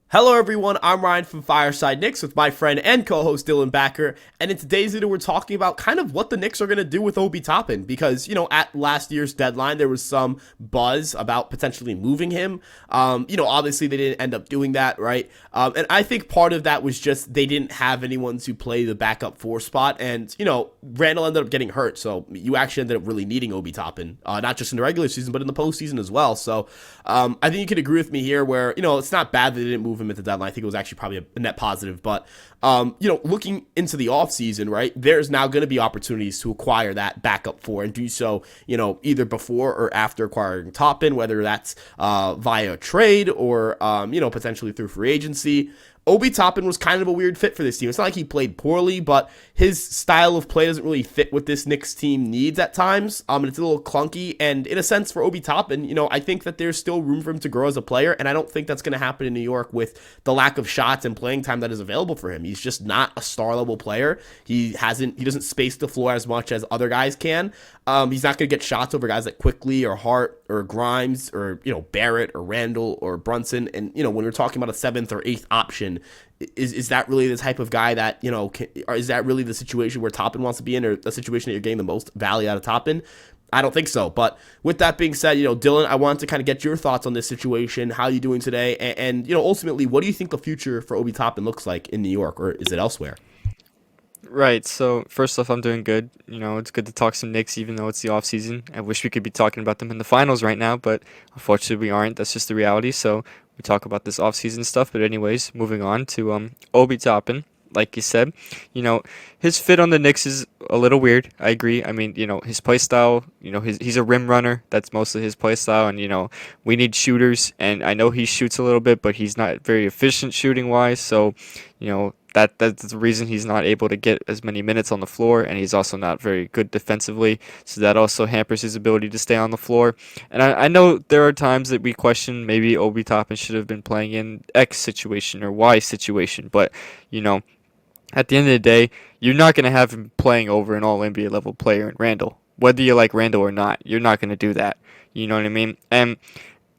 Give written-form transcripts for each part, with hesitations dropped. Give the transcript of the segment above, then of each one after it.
Hello, everyone. I'm Ryan from Fireside Knicks with my friend and co-host Dylan Backer, and in today's video, we're talking about kind of what the Knicks are going to do with Obi Toppin because at last year's deadline, there was some buzz about potentially moving him. Obviously they didn't end up doing that, right? And I think part of that was just they didn't have anyone to play the backup four spot, and Randall ended up getting hurt, so you actually ended up really needing Obi Toppin, not just in the regular season but in the postseason as well. So I think you could agree with me here, where it's not bad that they didn't move him at the deadline. I think it was actually probably a net positive. But looking into the offseason, right, there's now going to be opportunities to acquire that backup four and do so, either before or after acquiring Toppin, whether that's via trade or potentially through free agency. Obi Toppin was kind of a weird fit for this team. It's not like he played poorly, but his style of play doesn't really fit what this Knicks team needs at times. And it's a little clunky. And in a sense, for Obi Toppin, I think that there's still room for him to grow as a player. And I don't think that's going to happen in New York with the lack of shots and playing time that is available for him. He's just not a star level player. He doesn't space the floor as much as other guys can. He's not going to get shots over guys like Quickly or Hart or Grimes or Barrett or Randall or Brunson. And when we're talking about a seventh or eighth option, is that really the type of guy that or is that really the situation where Toppin wants to be in, or the situation that you're getting the most value out of Toppin? I don't think so. But with that being said, Dylan, I wanted to kind of get your thoughts on this situation. How are you doing today? And ultimately, what do you think the future for Obi Toppin looks like in New York, or is it elsewhere? Right, so first off, I'm doing good. It's good to talk some Knicks even though it's the off season. I wish we could be talking about them in the finals right now, but unfortunately we aren't. That's just the reality. So we talk about this off season stuff. But anyways, moving on to Obi Toppin. Like you said, his fit on the Knicks is a little weird. I agree. I mean, his play style, he's a rim runner. That's mostly his play style. And, we need shooters. And I know he shoots a little bit, but he's not very efficient shooting wise. So, that's the reason he's not able to get as many minutes on the floor, and he's also not very good defensively, so that also hampers his ability to stay on the floor. And I know there are times that we question maybe Obi Toppin should have been playing in X situation or Y situation, but at the end of the day, you're not going to have him playing over an all NBA level player in Randall. Whether you like Randall or not, you're not going to do that. You know what I mean? And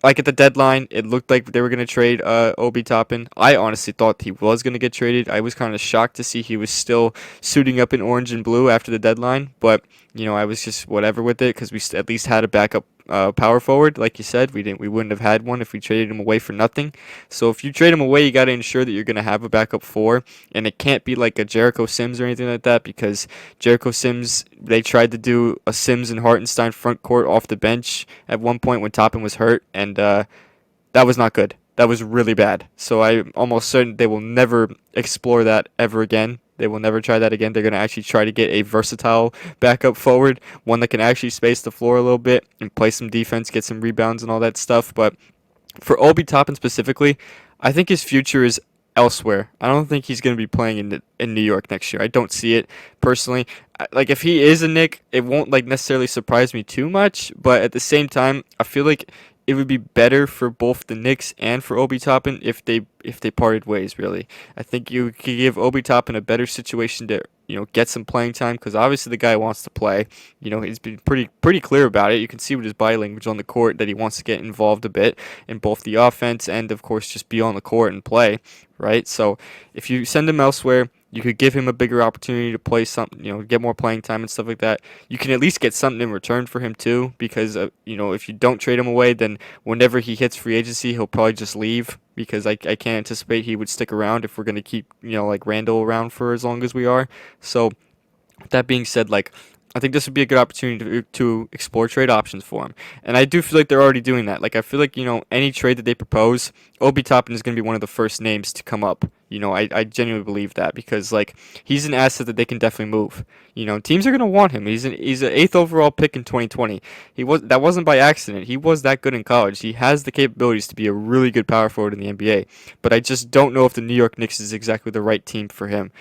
like at the deadline, it looked like they were going to trade Obi Toppin. I honestly thought he was going to get traded. I was kind of shocked to see he was still suiting up in orange and blue after the deadline. But I was just whatever with it because we at least had a backup power forward. Like you said, we wouldn't have had one if we traded him away for nothing. So if you trade him away, you got to ensure that you're going to have a backup four, and it can't be like a Jericho Sims or anything like that, because Jericho Sims, they tried to do a Sims and Hartenstein front court off the bench at one point when Toppin was hurt, and that was not good. That was really bad. So I'm almost certain they will never explore that ever again. They will never try that again. They're going to actually try to get a versatile backup forward, one that can actually space the floor a little bit and play some defense, get some rebounds and all that stuff. But for Obi Toppin specifically, I think his future is elsewhere. I don't think he's going to be playing in New York next year. I don't see it personally. Like if he is a Knick, it won't like necessarily surprise me too much. But at the same time, I feel like it would be better for both the Knicks and for Obi Toppin if they parted ways. Really, I think you could give Obi Toppin a better situation to get some playing time, because obviously the guy wants to play. He's been pretty clear about it. You can see with his body language on the court that he wants to get involved a bit in both the offense and of course just be on the court and play. Right, so if you send him elsewhere, you could give him a bigger opportunity to play something, get more playing time and stuff like that. You can at least get something in return for him too, because if you don't trade him away, then whenever he hits free agency, he'll probably just leave, because I can't anticipate he would stick around if we're going to keep like Randall around for as long as we are. So that being said, like, I think this would be a good opportunity to explore trade options for him. And I do feel like they're already doing that. Like, I feel like, any trade that they propose, Obi Toppin is going to be one of the first names to come up. I genuinely believe that, because, like, he's an asset that they can definitely move. Teams are going to want him. He's an 8th overall pick in 2020. That wasn't by accident. He was that good in college. He has the capabilities to be a really good power forward in the NBA. But I just don't know if the New York Knicks is exactly the right team for him.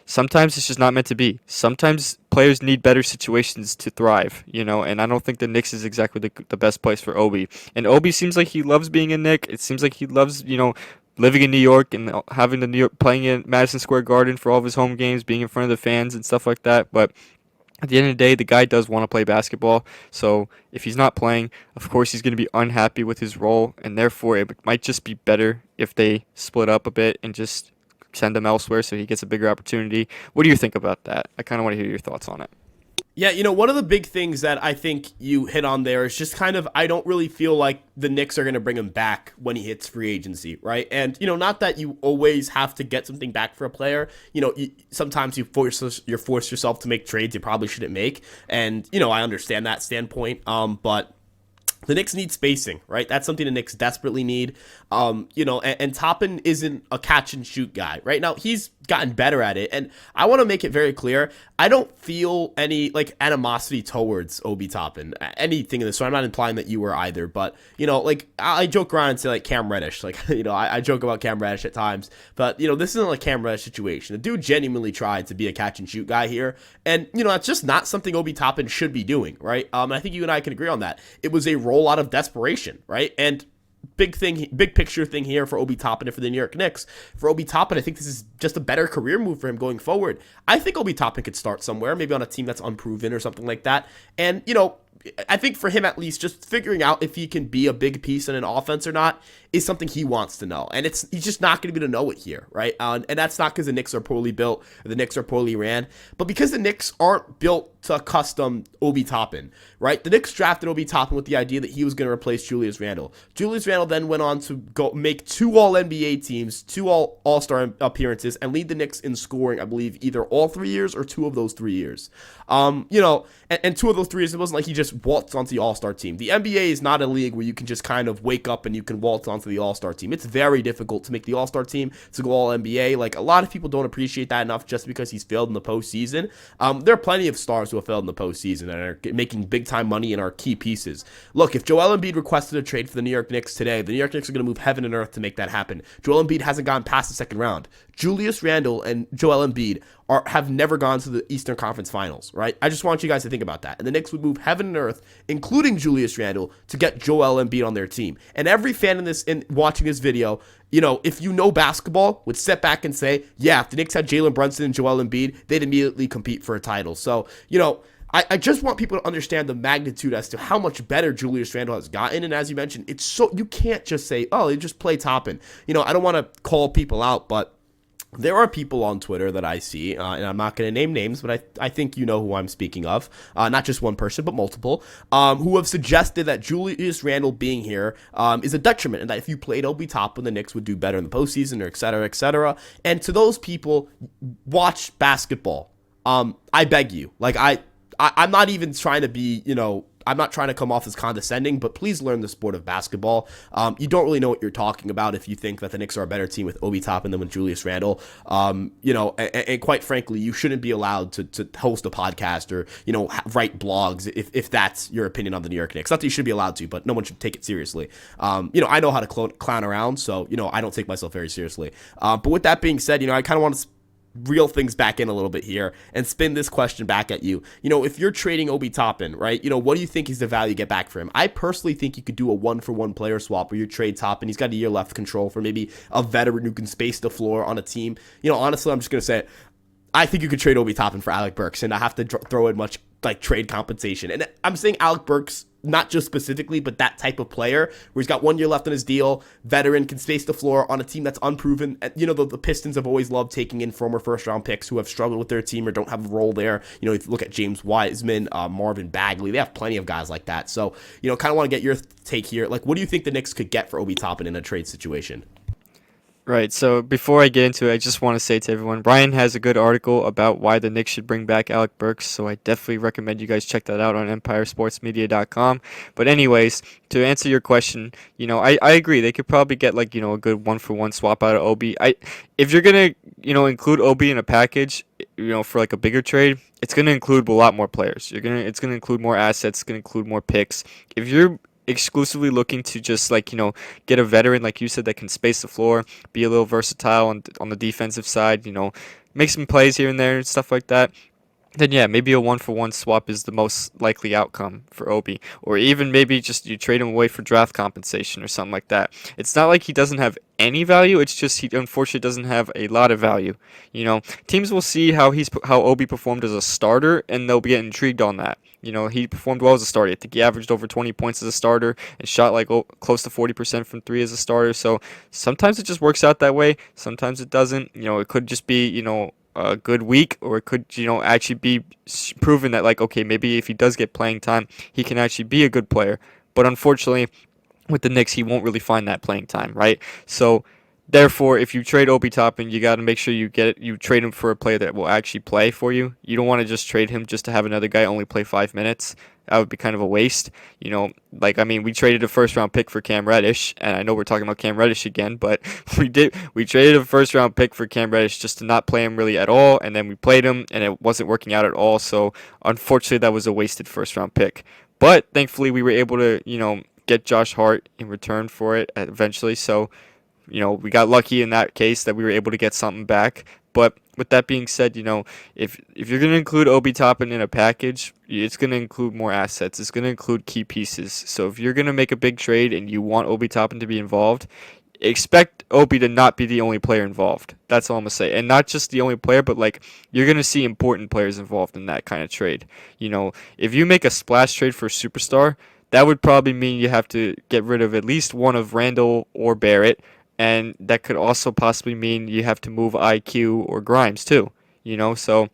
Sometimes it's just not meant to be. Sometimes players need better situations to thrive, and I don't think the Knicks is exactly the best place for Obi. And Obi seems like he loves being a Knick. It seems like he loves, living in New York and having the New York, playing in Madison Square Garden for all of his home games, being in front of the fans and stuff like that. But At the end of the day, the guy does want to play basketball. So if he's not playing, of course he's going to be unhappy with his role, and therefore it might just be better if they split up a bit and just send him elsewhere so he gets a bigger opportunity. What do you think about that? I kind of want to hear your thoughts on it. Yeah, one of the big things that I think you hit on there is just kind of I don't really feel like the Knicks are going to bring him back when he hits free agency, right? And, not that you always have to get something back for a player. Sometimes you force yourself to make trades you probably shouldn't make. And, I understand that standpoint. But the Knicks need spacing, right? That's something the Knicks desperately need. And Toppin isn't a catch and shoot guy, right? Now, he's gotten better at it, and I want to make it very clear, I don't feel any, animosity towards Obi Toppin, anything in this. So I'm not implying that you were either, but, I joke around and say, Cam Reddish, I joke about Cam Reddish at times, but, this isn't a Cam Reddish situation. The dude genuinely tried to be a catch and shoot guy here, and, that's just not something Obi Toppin should be doing, right? I think you and I can agree on that. It was a roll out of desperation, right? And big picture thing here for Obi Toppin and for the New York Knicks. For Obi Toppin, I think this is just a better career move for him going forward. I think Obi Toppin could start somewhere, maybe on a team that's unproven or something like that. And, I think for him at least, just figuring out if he can be a big piece in an offense or not is something he wants to know. And he's just not going to be able to know it here, right? And that's not because the Knicks are poorly built or the Knicks are poorly ran, but because the Knicks aren't built to custom Obi Toppin, right? The Knicks drafted Obi Toppin with the idea that he was going to replace Julius Randle. Julius Randle then went on to go make 2 All-NBA teams, 2 All-Star appearances, and lead the Knicks in scoring, I believe, either all 3 years or 2 of those 3 years. And 2 of those 3 years, it wasn't like he just waltzed onto the All-Star team. The NBA is not a league where you can just kind of wake up and you can waltz onto the All-Star team. It's very difficult to make the All-Star team, to go All-NBA. A lot of people don't appreciate that enough just because he's failed in the postseason. There are plenty of stars who have failed in the postseason and are making big-time money and are key pieces. Look, if Joel Embiid requested a trade for the New York Knicks today, the New York Knicks are going to move heaven and earth to make that happen. Joel Embiid hasn't gone past the second round. Julius Randle and Joel Embiid have never gone to the Eastern Conference Finals, right? I just want you guys to think about that. And the Knicks would move heaven and earth, including Julius Randle, to get Joel Embiid on their team. And every fan in watching this video, if you know basketball, would step back and say, yeah, if the Knicks had Jalen Brunson and Joel Embiid, they'd immediately compete for a title. So, I just want people to understand the magnitude as to how much better Julius Randle has gotten. And as you mentioned, you can't just say, oh, they just play Toppin. I don't want to call people out, but there are people on Twitter that I see, and I'm not going to name names, but I think you know who I'm speaking of, not just one person, but multiple, who have suggested that Julius Randle being here is a detriment, and that if you played Obi Toppin, the Knicks would do better in the postseason, or et cetera, et cetera. And to those people, watch basketball. I beg you. I'm not even trying to be, I'm not trying to come off as condescending, but please learn the sport of basketball. You don't really know what you're talking about if you think that the Knicks are a better team with Obi Toppin than with Julius Randle. And quite frankly, you shouldn't be allowed to host a podcast or, write blogs if that's your opinion on the New York Knicks. Not that you should be allowed to, but no one should take it seriously. I know how to clown around, so, I don't take myself very seriously. But with that being said, I kind of want to reel things back in a little bit here and spin this question back at you. If you're trading Obi Toppin, right, what do you think is the value you get back for him? I personally think you could do a 1-for-1 player swap where you trade Toppin. He's got a year left control for maybe a veteran who can space the floor on a team. Honestly, I'm just going to say it. I think you could trade Obi Toppin for Alec Burks and not have to throw in much trade compensation. And I'm saying Alec Burks, not just specifically, but that type of player where he's got 1 year left on his deal, veteran, can space the floor on a team that's unproven. The Pistons have always loved taking in former first-round picks who have struggled with their team or don't have a role there. If you look at James Wiseman, Marvin Bagley, they have plenty of guys like that. So, kind of want to get your take here. What do you think the Knicks could get for Obi Toppin in a trade situation? Right, so before I get into it, I just want to say to everyone, Brian has a good article about why the Knicks should bring back Alec Burks, so I definitely recommend you guys check that out on empiresportsmedia.com. But anyways, to answer your question, I agree. They could probably get a good 1-for-1 swap out of Obi. If you're going to, include Obi in a package, for a bigger trade, it's going to include a lot more players. It's going to include more assets, it's going to include more picks. If you're exclusively looking to just get a veteran like you said that can space the floor, be a little versatile on the defensive side, make some plays here and there and stuff like that, then yeah, maybe a 1-for-1 swap is the most likely outcome for Obi. Or even maybe just you trade him away for draft compensation or something like that. It's not like he doesn't have any value, it's just he unfortunately doesn't have a lot of value. Teams will see how Obi performed as a starter and they'll be intrigued on that. He performed well as a starter. I think he averaged over 20 points as a starter and shot like close to 40% from 3 as a starter. So sometimes it just works out that way. Sometimes it doesn't. It could just be, a good week, or it could, actually be proven that, like, okay, maybe if he does get playing time, he can actually be a good player. But unfortunately, with the Knicks, he won't really find that playing time, right? So therefore, if you trade Obi Toppin, you got to make sure you trade him for a player that will actually play for you. You don't want to just trade him just to have another guy only play 5 minutes. That would be kind of a waste. We traded a first round pick for Cam Reddish, and I know we're talking about Cam Reddish again, but we traded a first round pick for Cam Reddish just to not play him really at all, and then we played him and it wasn't working out at all. So unfortunately, that was a wasted first round pick. But thankfully, we were able to, get Josh Hart in return for it eventually. So we got lucky in that case that we were able to get something back. But with that being said, if you're going to include Obi Toppin in a package, it's going to include more assets. It's going to include key pieces. So if you're going to make a big trade and you want Obi Toppin to be involved, expect Obi to not be the only player involved. That's all I'm going to say. And not just the only player, but like you're going to see important players involved in that kind of trade. If you make a splash trade for a superstar, that would probably mean you have to get rid of at least one of Randall or Barrett, and that could also possibly mean you have to move IQ or Grimes too. So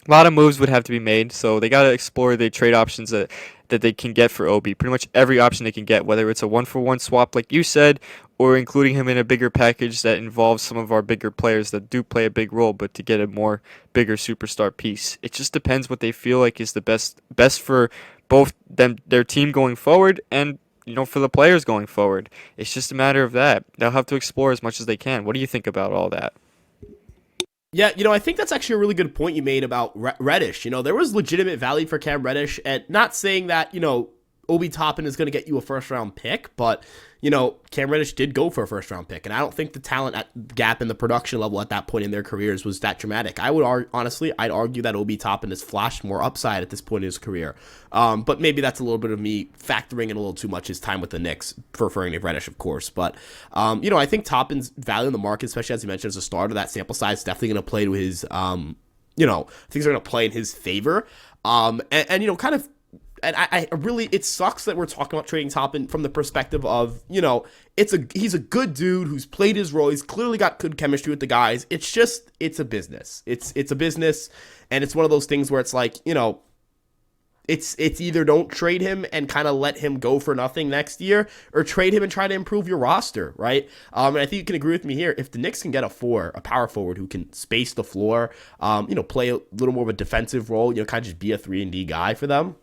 a lot of moves would have to be made. So they got to explore the trade options that they can get for Obi. Pretty much every option they can get, whether it's a 1-for-1 swap like you said, or including him in a bigger package that involves some of our bigger players that do play a big role, but to get a more bigger superstar piece. It just depends what they feel like is the best for both their team going forward and for the players going forward. It's just a matter of that. They'll have to explore as much as they can. What do you think about all that? Yeah, I think that's actually a really good point you made about Reddish. There was legitimate value for Cam Reddish, and not saying that, Obi Toppin is going to get you a first round pick, but Cam Reddish did go for a first round pick, and I don't think the talent gap and the production level at that point in their careers was that dramatic. I'd argue that Obi Toppin has flashed more upside at this point in his career, but maybe that's a little bit of me factoring in a little too much his time with the Knicks, preferring to Reddish, of course. But I think Toppin's value in the market, especially as you mentioned as a starter, that sample size is definitely going to play to his, things are going to play in his favor, kind of. And I really, it sucks that we're talking about trading Toppin from the perspective of, he's a good dude who's played his role. He's clearly got good chemistry with the guys. It's just, it's a business. It's a business, and it's one of those things where it's like, it's either don't trade him and kind of let him go for nothing next year, or trade him and try to improve your roster, right? And I think you can agree with me here. If the Knicks can get a power forward who can space the floor, play a little more of a defensive role, kind of just be a 3-and-D guy for them,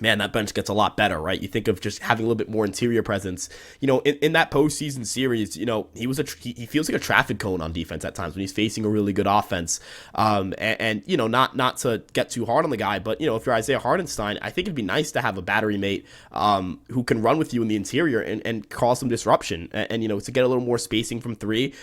man, that bench gets a lot better, right? You think of just having a little bit more interior presence. In that postseason series, he feels like a traffic cone on defense at times when he's facing a really good offense. Not to get too hard on the guy, but if you're Isaiah Hartenstein, I think it'd be nice to have a battery mate who can run with you in the interior and cause some disruption, and to get a little more spacing from three.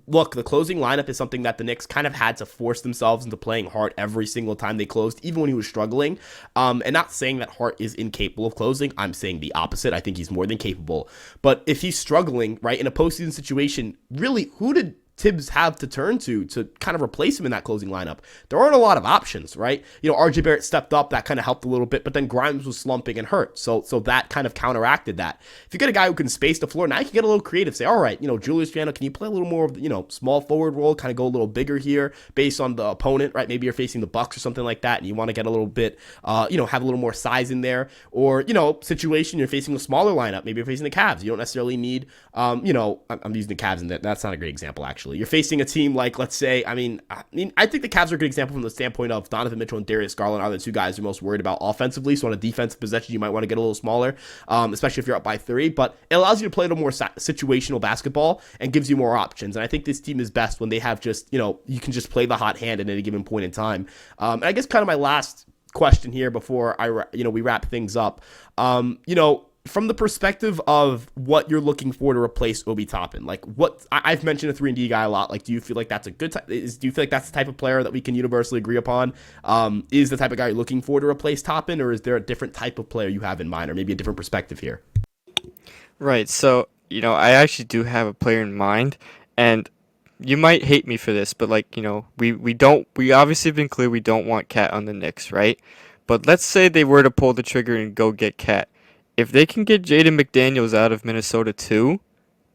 Look, the closing lineup is something that the Knicks kind of had to force themselves into playing Hart every single time they closed, even when he was struggling. And not saying that Hart is incapable of closing. I'm saying the opposite. I think he's more than capable. But if he's struggling, right, in a postseason situation, really, who did Tibbs have to turn to kind of replace him in that closing lineup? There aren't a lot of options, right? RJ Barrett stepped up, that kind of helped a little bit, but then Grimes was slumping and hurt, so that kind of counteracted that. If you get a guy who can space the floor, now you can get a little creative. Say, all right, Julius Randle, can you play a little more of small forward role, kind of go a little bigger here based on the opponent, right? Maybe you're facing the Bucks or something like that, and you want to get a little bit, have a little more size in there, or situation you're facing a smaller lineup. Maybe you're facing the Cavs. You don't necessarily need, I'm using the Cavs, and that's not a great example actually. You're facing a team like, let's say, I think the Cavs are a good example from the standpoint of Donovan Mitchell and Darius Garland are the two guys you're most worried about offensively. So on a defensive possession, you might want to get a little smaller, especially if you're up by 3. But it allows you to play a little more situational basketball and gives you more options. And I think this team is best when they have just, you can just play the hot hand at any given point in time. And I guess kind of my last question here before we wrap things up, from the perspective of what you're looking for to replace Obi Toppin, like I've mentioned a 3-and-D guy a lot. Like, do you feel like that's a good do you feel like that's the type of player that we can universally agree upon? Is the type of guy you're looking for to replace Toppin, or is there a different type of player you have in mind, or maybe a different perspective here? Right. So, I actually do have a player in mind, and you might hate me for this, but like, we obviously have been clear we don't want Cat on the Knicks, right? But let's say they were to pull the trigger and go get Cat. If they can get Jaden McDaniels out of Minnesota too,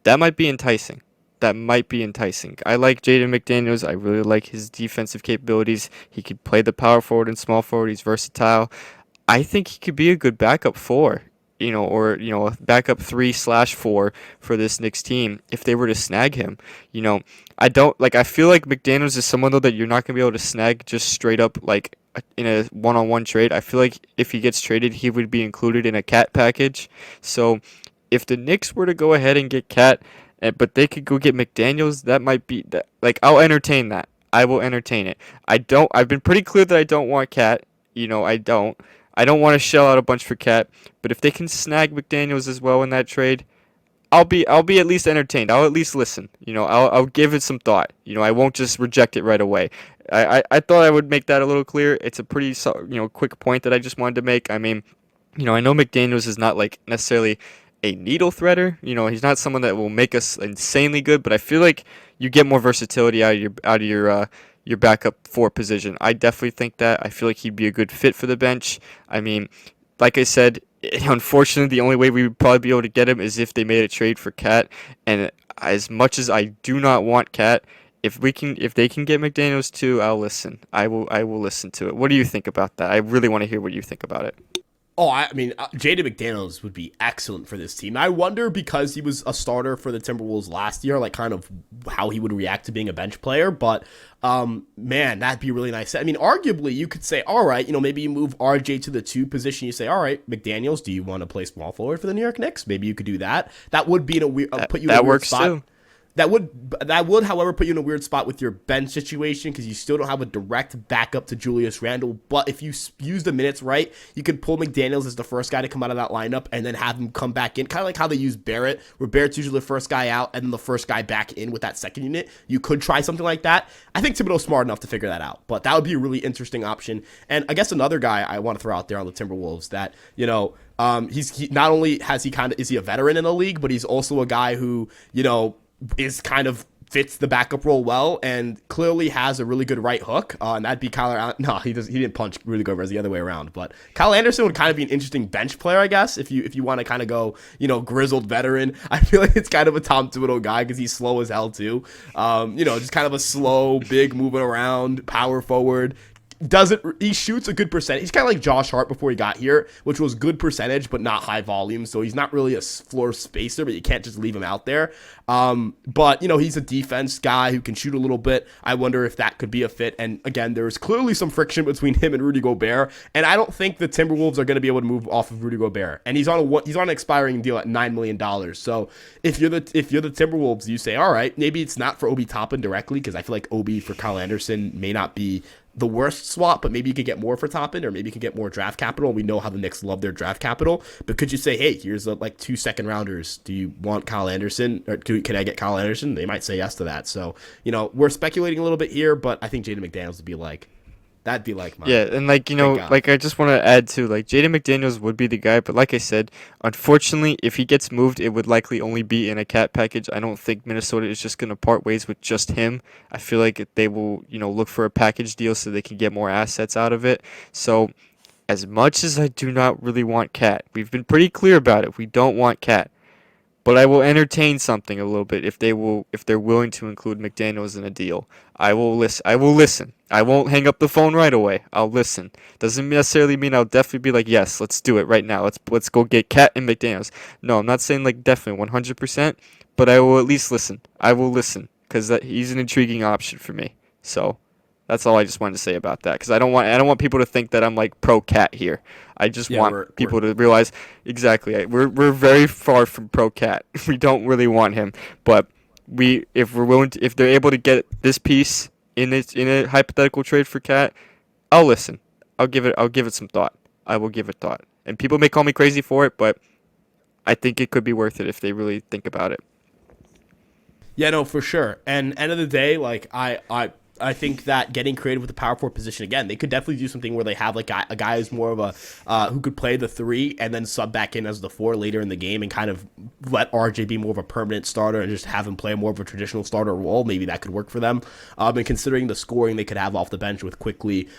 that might be enticing. That might be enticing. I like Jaden McDaniels. I really like his defensive capabilities. He could play the power forward and small forward. He's versatile. I think he could be a good backup four, or a backup 3/4 for this Knicks team if they were to snag him. I don't like. I feel like McDaniels is someone though that you're not gonna be able to snag just straight up like in a one-on-one trade. I feel like if he gets traded, he would be included in a Cat package. So if the Knicks were to go ahead and get Cat, but they could go get McDaniels, that might be that. Like I'll entertain that. I will entertain it. I don't. I've been pretty clear that I don't want Cat. I don't. I don't want to shell out a bunch for Cat, but if they can snag McDaniels as well in that trade, I'll be at least entertained. I'll at least listen. I'll give it some thought. I won't just reject it right away. I thought I would make that a little clear. It's a pretty quick point that I just wanted to make. I mean, I know McDaniels is not like necessarily a needle threader. He's not someone that will make us insanely good, but I feel like you get more versatility out of your backup four position. I definitely think that. I feel like he'd be a good fit for the bench. I mean, like I said, unfortunately, the only way we would probably be able to get him is if they made a trade for Cat. And as much as I do not want Cat, if they can get McDaniels too, I'll listen. I will listen to it. What do you think about that? I really want to hear what you think about it. Oh, I mean, Jaden McDaniels would be excellent for this team. I wonder, because he was a starter for the Timberwolves last year, like kind of how he would react to being a bench player. But man, that'd be really nice. I mean, arguably, you could say, all right, maybe you move RJ to the 2 position. You say, all right, McDaniels, do you want to play small forward for the New York Knicks? Maybe you could do that. That would be in a weird, put you in a weird spot. That works too. That would, however, put you in a weird spot with your bench situation, because you still don't have a direct backup to Julius Randle. But if you use the minutes right, you could pull McDaniels as the first guy to come out of that lineup and then have him come back in, kind of like how they use Barrett, where Barrett's usually the first guy out and then the first guy back in with that second unit. You could try something like that. I think Thibodeau's smart enough to figure that out, but that would be a really interesting option. And I guess another guy I want to throw out there on the Timberwolves that he's not only is he a veteran in the league, but he's also a guy who is kind of fits the backup role well and clearly has a really good right hook. And that'd be Kyle. No, he didn't punch Rudy Gobert, the other way around. But Kyle Anderson would kind of be an interesting bench player, I guess, if you want to kind of go, grizzled veteran. I feel like it's kind of a Tom Thibodeau guy because he's slow as hell too. Just kind of a slow, big, moving around, power forward. He shoots a good percentage. He's kind of like Josh Hart before he got here, which was good percentage but not high volume. So he's not really a floor spacer, but you can't just leave him out there. But he's a defense guy who can shoot a little bit. I wonder if that could be a fit. And again, there's clearly some friction between him and Rudy Gobert, and I don't think the Timberwolves are going to be able to move off of Rudy Gobert. And he's on an expiring deal at $9 million. So if you're the Timberwolves, you say, all right, maybe it's not for Obi Toppin directly, because I feel like Obi for Kyle Anderson may not be the worst swap, but maybe you could get more for Toppin, or maybe you could get more draft capital. We know how the Knicks love their draft capital, but could you say, hey, here's 2 second rounders. Do you want Kyle Anderson, or can I get Kyle Anderson? They might say yes to that. So, we're speculating a little bit here, but I think Jaden McDaniels would be like, that'd be like my and I just want to add to Jaden McDaniels would be the guy, but like I said, unfortunately, if he gets moved, it would likely only be in a Cat package. I don't think Minnesota is just going to part ways with just him. I feel like they will look for a package deal so they can get more assets out of it. So as much as I do not really want Cat, we've been pretty clear about it. We don't want Cat. But I will entertain something a little bit if they're willing to include McDaniels in a deal. I will listen. I won't hang up the phone right away. I'll listen. Doesn't necessarily mean I'll definitely be like, yes, let's do it right now. Let's go get Cat and McDaniels. No, I'm not saying definitely 100%, but I will at least listen. I will listen because he's an intriguing option for me. So that's all I just wanted to say about that, because I don't want people to think that I'm pro Cat here. I just want people to realize exactly we're very far from pro Cat. We don't really want him, but if they're able to get this piece in a hypothetical trade for Cat, I'll listen. I'll give it some thought. I will give it thought. And people may call me crazy for it, but I think it could be worth it if they really think about it. Yeah, no, for sure. And end of the day, like I think that getting creative with the power forward position again, they could definitely do something where they have like a guy who's more of a who could play the three and then sub back in as the four later in the game and kind of let RJ be more of a permanent starter and just have him play more of a traditional starter role. Maybe that could work for them. And considering the scoring they could have off the bench with quickly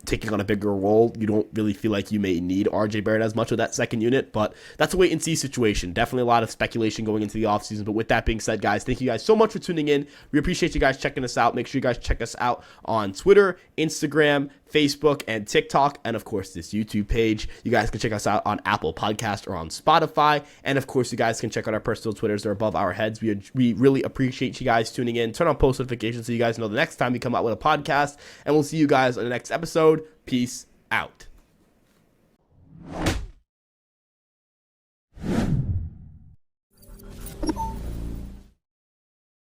taking on a bigger role, you don't really feel like you may need RJ Barrett as much of that second unit. But that's a wait and see situation. Definitely a lot of speculation going into the offseason. But with that being said, guys, thank you guys so much for tuning in. We appreciate you guys checking us out. Make sure you guys check us out on Twitter, Instagram, Facebook, and TikTok, and of course this YouTube page. You guys can check us out on Apple Podcast or on Spotify, and of course you guys can check out our personal Twitters. They're above our heads. We really appreciate you guys tuning in. Turn on post notifications so you guys know the next time we come out with a podcast, and we'll see you guys on the next episode. Peace out.